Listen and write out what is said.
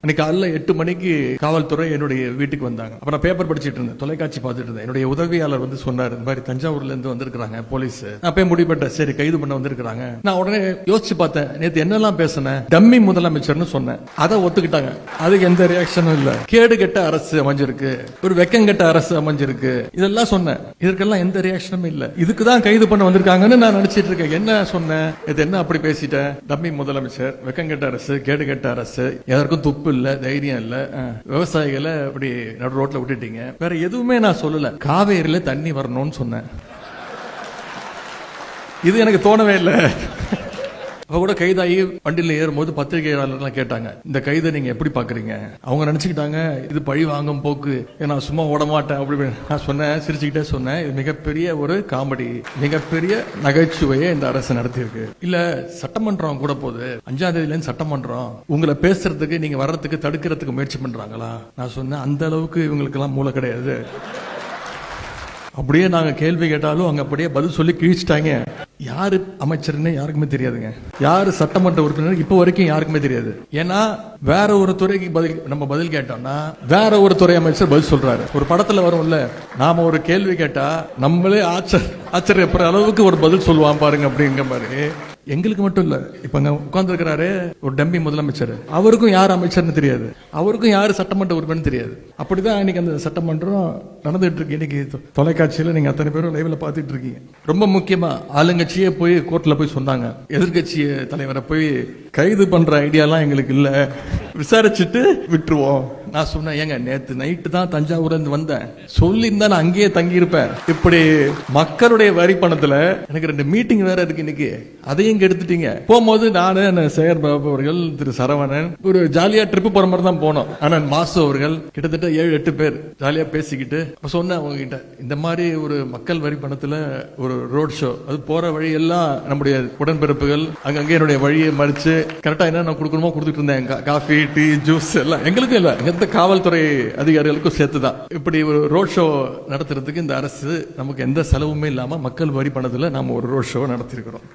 அன்னைக்கு காலைல 8 மணிக்கு காவல்துறை என்னுடைய வீட்டுக்கு வந்தாங்க. அப்புறம் பேப்பர் படிச்சுட்டு இருந்தேன், தொலைக்காட்சி பார்த்துட்டு இருந்தேன். என்னுடைய உதவியாளர் வந்து சொன்னார், இந்த மாதிரி தஞ்சாவூர்ல இருந்து வந்திருக்காங்க போலீஸ். நான் போய் முடிப்பட்டேன், சரி கைது பண்ண வந்திருக்காங்க. நான் உடனே யோசிச்சு பார்த்தேன், நேத்து என்னெல்லாம் பேசினேன், டம்மி முதலமைச்சர்னு சொன்னேன். அதை ஒத்துக்கிட்டாங்க. அதுக்கு எந்த ரியாக்ஷனும் இல்ல. கேடு கெட்ட அரசு அமைஞ்சிருக்கு, ஒரு வெக்கங்கெட்ட அரசு அமைஞ்சிருக்கு, இதெல்லாம் சொன்னேன். இதற்கெல்லாம் எந்த ரியாக்ஷனும் இல்ல. இதுக்குதான் கைது பண்ண வந்திருக்காங்கன்னு நான் நினைச்சிட்டு இருக்கேன். என்ன சொன்னேன், இது என்ன அப்படி பேசிட்டேன், டம்மி முதலமைச்சர், வெக்கங்கெட்ட அரசு, கேடு கெட்ட அரசு, எதற்கும் துப்பு இல்ல, தைரியம் இல்ல, விவசாயிகளை அப்படி நடு ரோட்ல விட்டுட்டீங்க. வேற எதுவுமே நான் சொல்லல. காவேரியில தண்ணி வரணும்னு சொன்னேன். இது எனக்கு தோணவே இல்லை. அவ கூட கைதாகி வண்டியில ஏறும்போது பத்திரிகையாளர்லாம் கேட்டாங்க, இந்த கைதை நீங்க எப்படி பாக்குறீங்க? அவங்க நினைச்சுக்கிட்டாங்க இது பழி வாங்கும் போக்கு, நான் சும்மா ஓட மாட்டேன் அப்படி. நான் சொன்னேன், சிரிச்சுக்கிட்டே சொன்னேன், இது மிகப்பெரிய ஒரு காமெடி, மிகப்பெரிய நகைச்சுவையை இந்த அரசு நடத்தியிருக்கு. இல்ல சட்டமன்றம் கூட போகுது, 5ஆம் தேதியில இருந்து சட்டமன்றம், உங்களை பேசுறதுக்கு நீங்க வர்றதுக்கு தடுக்கிறதுக்கு முயற்சி பண்றாங்களா? நான் சொன்னேன், அந்த அளவுக்கு இவங்களுக்கு எல்லாம் மூளை கிடையாது. அப்படியே நாங்க கேள்வி கேட்டாலும் அங்க அப்படியே பதில் சொல்லி கிழிச்சிட்டாங்க. யாரு அமைச்சர்னு யாருக்குமே தெரியாதுங்க, யாரு சட்டமன்ற உறுப்பினர் இப்ப வரைக்கும் யாருக்குமே தெரியாது. ஏன்னா வேற ஒரு துறைக்கு நம்ம பதில் கேட்டோம்னா வேற ஒரு துறை அமைச்சர் பதில் சொல்றாரு. ஒரு படத்துல வரும்ல, நாம ஒரு கேள்வி கேட்டா நம்மளே ஆச்சரியப்படுற அளவுக்கு ஒரு பதில் சொல்லுவான் பாருங்க அப்படிங்கிற மாதிரி. எங்களுக்கு மட்டும் இல்ல, இப்ப அங்க உட்கார்ந்து இருக்கிறாரு ஒரு டம்மி முதலமைச்சர், அவருக்கும் யார் அமைச்சர்னு தெரியாது, அவருக்கும் யாரு சட்டமன்ற உறுப்பினர் தெரியாது. அப்படிதான் இன்னைக்கு அந்த சட்டமன்றம் நடந்துட்டு இருக்கு. இன்னைக்கு தொலைக்காட்சியில நீங்க அத்தனை பேரும் லைவ்ல பாத்துட்டு இருக்கீங்க. ரொம்ப முக்கியமா ஆளுங்கட்சியே போய் கோர்ட்ல போய் சொன்னாங்க, எதிர்கட்சி தலைவரை போய் கைது பண்ற ஐடியாலாம் எங்களுக்கு இல்ல, விசாரிச்சுட்டு விட்டுருவோம். நான் சொன்னேன், ஏங்க நேத்து நைட்டு தான் தஞ்சாவூர்ல இருந்து வந்தேன், சொல்லி இருந்தா நான் அங்கேயே தங்கி இருப்பேன். இப்படி மக்களுடைய வரி பணத்துல எனக்கு 2 மீட்டிங் வேற இருக்கு இன்னைக்கு, அதையும் எடுத்துட்டீங்க. போகும்போது நானு சேகர் பாபு அவர்கள், திரு சரவணன் ஒரு ஜாலியா ட்ரிப் போற மாதிரி தான் போனோம். ஆனா மாசு அவர்கள் கிட்டத்தட்ட 7-8 பேர் ஜாலியா பேசிக்கிட்டு சொன்னேன் அவங்க கிட்ட, இந்த மாதிரி ஒரு மக்கள் வரி பணத்துல ஒரு ரோட் ஷோ, அது போற வழி எல்லாம் நம்முடைய உடன்பிறப்புகள் அங்கங்கே என்னுடைய வழியை மறிச்சு கரெக்டா என்ன கொடுக்கணுமோ கொடுத்துட்டு இருந்தேன். காஃபி, டீ, ஜூஸ் எல்லாம் எங்களுக்கும் இல்ல, எந்த காவல்துறை அதிகாரிகளுக்கும் சேர்த்துதான். இப்படி ஒரு ரோட் ஷோ நடத்துறதுக்கு இந்த அரசு நமக்கு எந்த செலவுமே இல்லாம மக்கள் வரி பணத்துல நாம ஒரு ரோட் ஷோ நடத்திருக்கிறோம்.